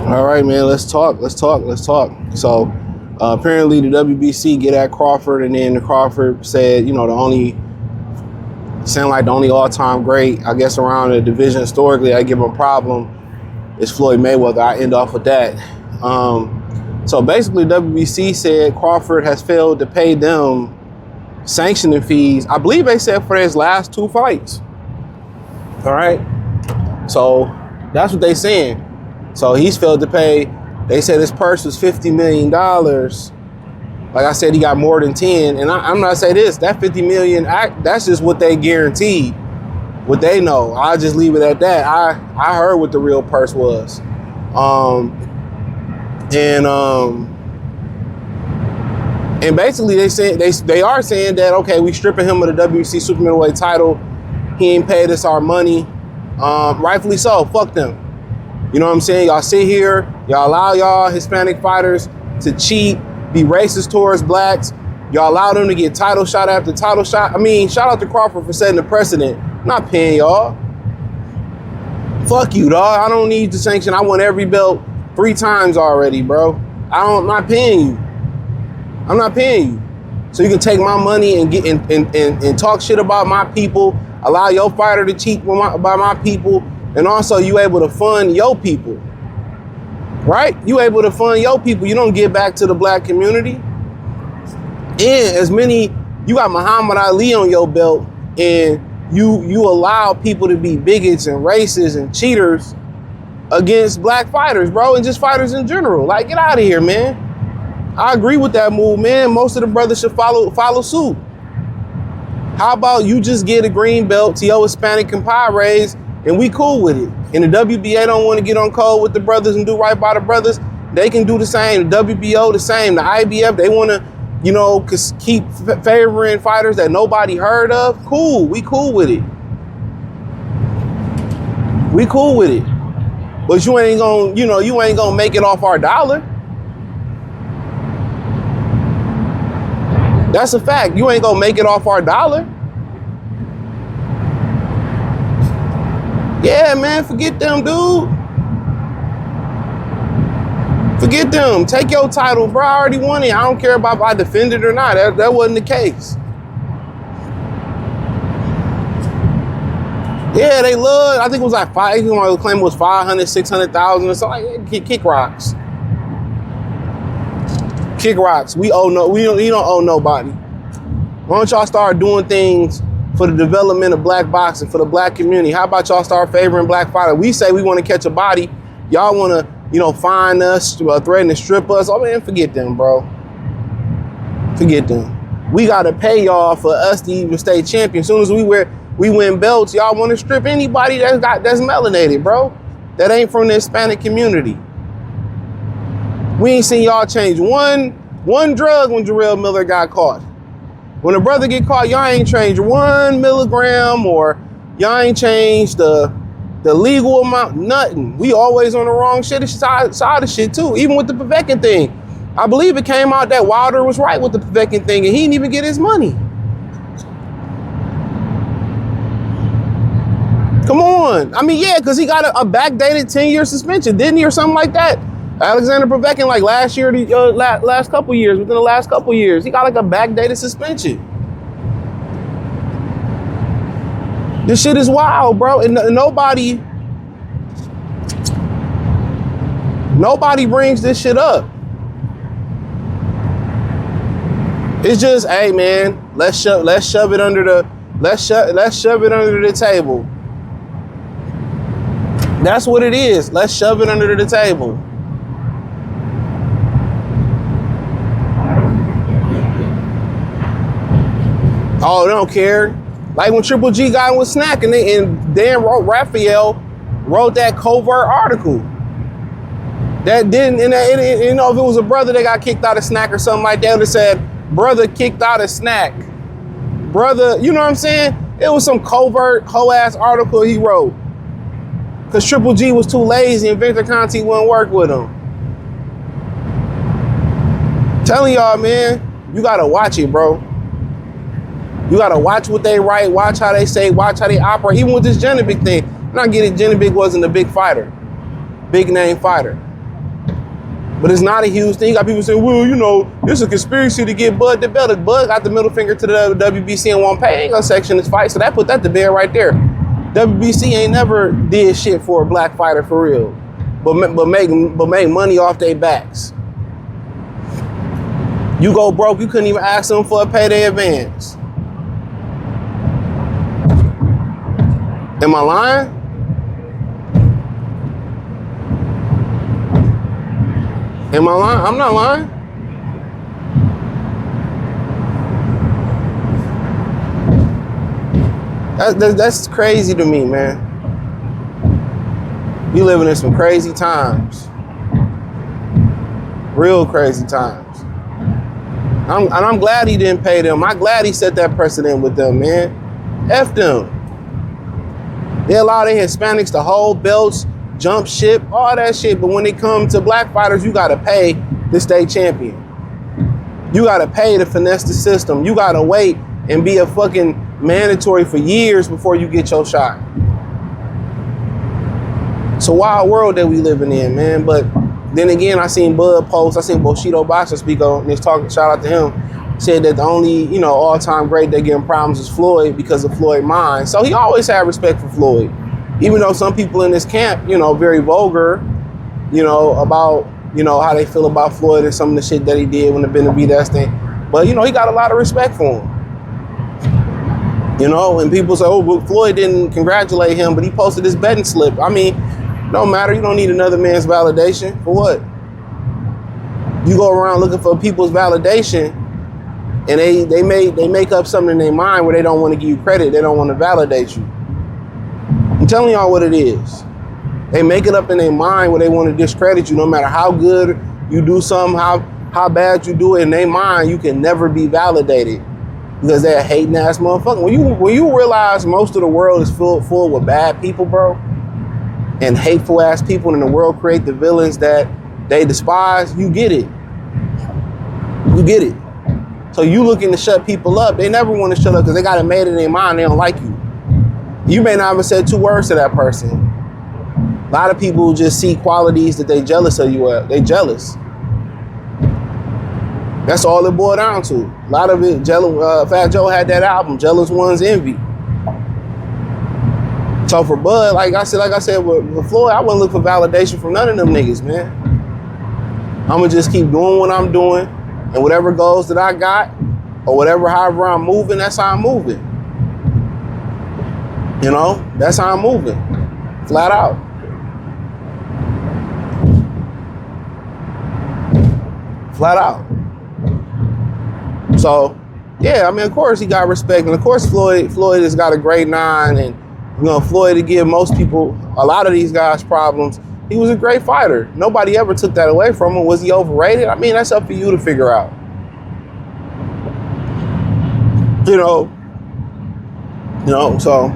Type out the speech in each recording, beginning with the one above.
All right, man, let's talk. So apparently the WBC get at Crawford, and then Crawford said, the only all-time great, I guess, around the division historically, I give him a problem, is Floyd Mayweather. I end off with that. So basically WBC said Crawford has failed to pay them sanctioning fees. I believe they said for his last 2 fights. All right. So that's what they saying. So he's failed to pay. They said his purse was $50 million. Like I said, he got more than 10. And I'm not saying this, that 50 million, that's just what they guaranteed, what they know. I'll just leave it at that. I heard what the real purse was. And basically they are saying that, okay, we stripping him of the WBC super middleweight title. He ain't paid us our money. Rightfully so, fuck them. You know what I'm saying? Y'all sit here, y'all allow y'all Hispanic fighters to cheat, be racist towards blacks. Y'all allow them to get title shot after title shot. I mean, shout out to Crawford for setting the precedent. I'm not paying y'all. Fuck you, dog. I don't need to sanction. I won every belt 3 times already, bro. I'm not paying you. I'm not paying you. So you can take my money and get and talk shit about my people, allow your fighter to cheat by my people, and also you able to fund your people, right? You able to fund your people. You don't give back to the black community. And you got Muhammad Ali on your belt, and you allow people to be bigots and racists and cheaters against black fighters, bro, and just fighters in general. Like, get out of here, man. I agree with that move, man. Most of the brothers should follow suit. How about you just get a green belt to your Hispanic compadres, and we cool with it. And the WBA don't want to get on code with the brothers and do right by the brothers. They can do the same. The WBO the same. The IBF, they want to, keep favoring fighters that nobody heard of. Cool. We cool with it. We cool with it. But you ain't gonna make it off our dollar. That's a fact. You ain't gonna make it off our dollar. Yeah, man, forget them, dude. Forget them. Take your title, bro. I already won it. I don't care about if I defended it or not. That wasn't the case. Yeah, they love, I think it was like the claim was 500, 600,000 or something. Kick rocks. Kick rocks. We don't owe nobody. Why don't y'all start doing things for the development of black boxing, for the black community? How about y'all start favoring black fighters? We say we want to catch a body. Y'all want to, fine us, threaten to strip us. Oh, man, forget them, bro. Forget them. We got to pay y'all for us to even stay champion. As soon as we win belts, y'all want to strip anybody that's melanated, bro. That ain't from the Hispanic community. We ain't seen y'all change one drug when Jarrell Miller got caught. When a brother get caught, y'all ain't changed 1 milligram, or y'all ain't changed the legal amount, nothing. We always on the wrong side of shit too, even with the Povetkin thing. I believe it came out that Wilder was right with the Povetkin thing, and he didn't even get his money. Come on. I mean, yeah, because he got a backdated 10-year suspension, didn't he, or something like that? Alexander Povetkin, like last year, within the last couple years, he got like a backdated suspension. This shit is wild, bro. And nobody brings this shit up. It's just, hey man, let's shove it under the table. That's what it is. Let's shove it under the table. Oh, they don't care. Like when Triple G got with Snack, and Dan Raphael wrote that covert article. That didn't, and if it was a brother that got kicked out of Snack or something like that, it would have said, brother kicked out of Snack. Brother, you know what I'm saying? It was some covert, hoe-ass article he wrote. Because Triple G was too lazy and Victor Conti wouldn't work with him. Telling y'all, man, you gotta watch it, bro. You gotta watch what they write, watch how they say, watch how they operate. Even with this Jenovic thing, and I get it, Jenovic wasn't a big fighter, big name fighter. But it's not a huge thing. You got people saying, well, you know, there's a conspiracy to get Bud the belt. Bud got the middle finger to the WBC and won't pay. Ain't gonna sanction this fight. So that put that to bed right there. WBC ain't never did shit for a black fighter for real. But make money off their backs. You go broke, you couldn't even ask them for a payday advance. Am I lying? Am I lying? I'm not lying. That's crazy to me, man. We living in some crazy times. Real crazy times. I'm glad he didn't pay them. I'm glad he set that precedent with them, man. F them. They allow their Hispanics to hold belts, jump ship, all that shit. But when it comes to black fighters, you gotta pay to stay champion. You gotta pay to finesse the system. You gotta wait and be a fucking mandatory for years before you get your shot. It's a wild world that we living in, man. But then again, I seen Bud post, I seen Bushido Boxer speak on this talk, shout out to him, said that the only, you know, all-time great that getting problems is Floyd because of Floyd mind. So he always had respect for Floyd. Even though some people in this camp, you know, very vulgar, you know, about, you know, how they feel about Floyd and some of the shit that he did when the Benavidez thing. But, you know, he got a lot of respect for him. You know, and people say, oh, well, Floyd didn't congratulate him, but he posted his betting slip. I mean, no matter, you don't need another man's validation. For what? You go around looking for people's validation and they make up something in their mind where they don't want to give you credit. They don't want to validate you. I'm telling y'all what it is. They make it up in their mind where they want to discredit you. No matter how good you do something, how bad you do it, in their mind, you can never be validated because they're a hating ass motherfucker. When you realize most of the world is full with bad people, bro, and hateful ass people, and the world create the villains that they despise, you get it. You get it. So you looking to shut people up, they never want to shut up because they got it made in their mind they don't like you. You may not have said 2 words to that person. A lot of people just see qualities that they jealous of you at. They jealous. That's all it boiled down to. A lot of it, Fat Joe had that album, Jealous Ones Envy. So for Bud, like I said with Floyd, I wouldn't look for validation from none of them niggas, man. I'ma just keep doing what I'm doing, and whatever goals that I got, or whatever, however I'm moving, that's how I'm moving. You know, that's how I'm moving, flat out. Flat out. So, yeah, I mean, of course he got respect, and of course Floyd has got a grade 9, and you know, Floyd, to give most people, a lot of these guys problems, he was a great fighter. Nobody ever took that away from him. Was he overrated? I mean, that's up for you to figure out. You know, so,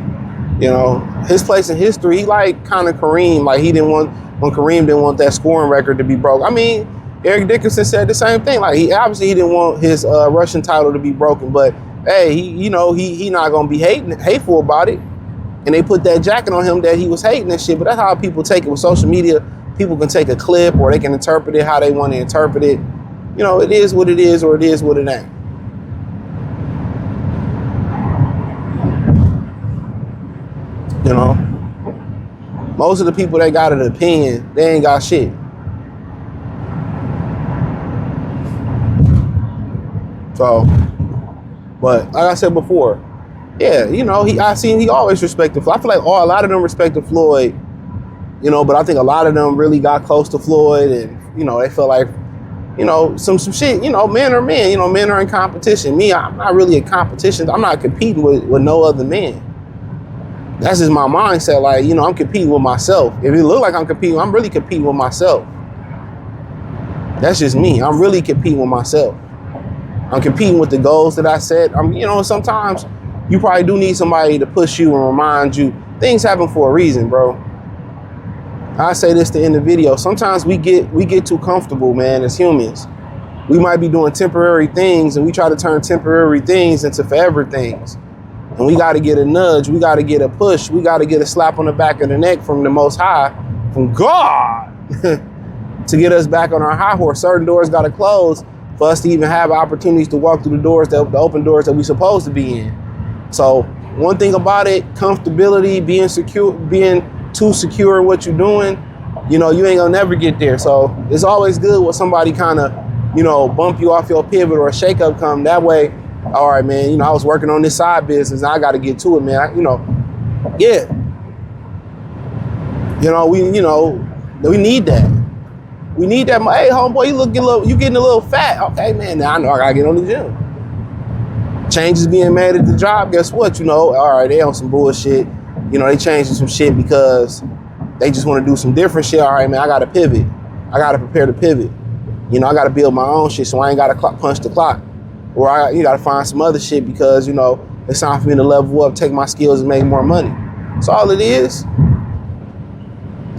you know, his place in history, he like kind of Kareem, like when Kareem didn't want that scoring record to be broke. I mean, Eric Dickerson said the same thing. Like, he didn't want his Russian title to be broken, but hey, he not gonna be hateful about it. And they put that jacket on him that he was hating and shit. But that's how people take it with social media. People can take a clip, or they can interpret it how they want to interpret it. You know, it is what it is, or it is what it ain't. You know, most of the people that got an opinion, they ain't got shit. So, but like I said before, yeah, you know, he always respected Floyd. I feel like a lot of them respected Floyd, you know, but I think a lot of them really got close to Floyd, and, you know, they felt like, you know, some shit, you know, men are men, you know, men are in competition. Me, I'm not really in competition. I'm not competing with no other man. That's just my mindset. Like, you know, I'm competing with myself. If it look like I'm competing, I'm really competing with myself. That's just me. I'm really competing with myself. I'm competing with the goals that I set. You know, sometimes you probably do need somebody to push you and remind you things happen for a reason, bro. I say this to end the video. Sometimes we get too comfortable, man, as humans. we might be doing temporary things, and we try to turn temporary things into forever things. And we got to get a nudge. We got to get a push. We got to get a slap on the back of the neck from the Most High, from God, to get us back on our high horse. Certain doors got to close for us to even have opportunities to walk through the doors, the open doors that we supposed to be in. So one thing about it, comfortability, being secure, being too secure in what you're doing, you know, you ain't gonna never get there. So it's always good when somebody kind of, you know, bump you off your pivot or a shakeup come. That way, all right, man, you know, I was working on this side business and I got to get to it, man. You know, yeah. We need that. We need that. Hey, homeboy, you getting a little fat. Okay, man, now I know I got to get on the gym. Changes being made at the job, guess what? You know, all right, they on some bullshit. You know, they changing some shit because they just want to do some different shit. All right, man, I got to pivot. I got to prepare to pivot. You know, I got to build my own shit so I ain't got to punch the clock. Or you got to find some other shit because, you know, it's time for me to level up, take my skills and make more money. That's all it is.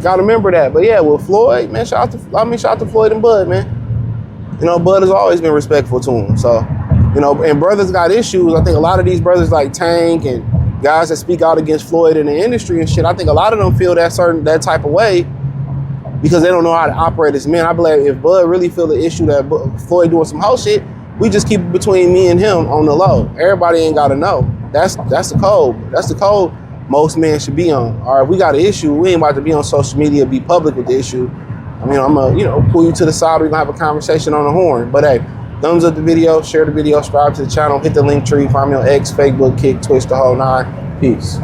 Got to remember that. But yeah, with Floyd, man, shout out to Floyd and Bud, man. You know, Bud has always been respectful to him. So, you know, and brothers got issues. I think a lot of these brothers like Tank and guys that speak out against Floyd in the industry and shit, I think a lot of them feel that type of way because they don't know how to operate as men. I believe if Bud really feel the issue that Floyd doing some whole shit, we just keep it between me and him on the low. Everybody ain't got to know. That's the code. That's the code most men should be on. All right, we got an issue. We ain't about to be on social media, be public with the issue. I mean, I'm going to, pull you to the side. We're going to have a conversation on the horn. But hey, thumbs up the video, share the video, subscribe to the channel, hit the link tree, find me on X, Facebook, Kick, Twitch, the whole nine. Peace.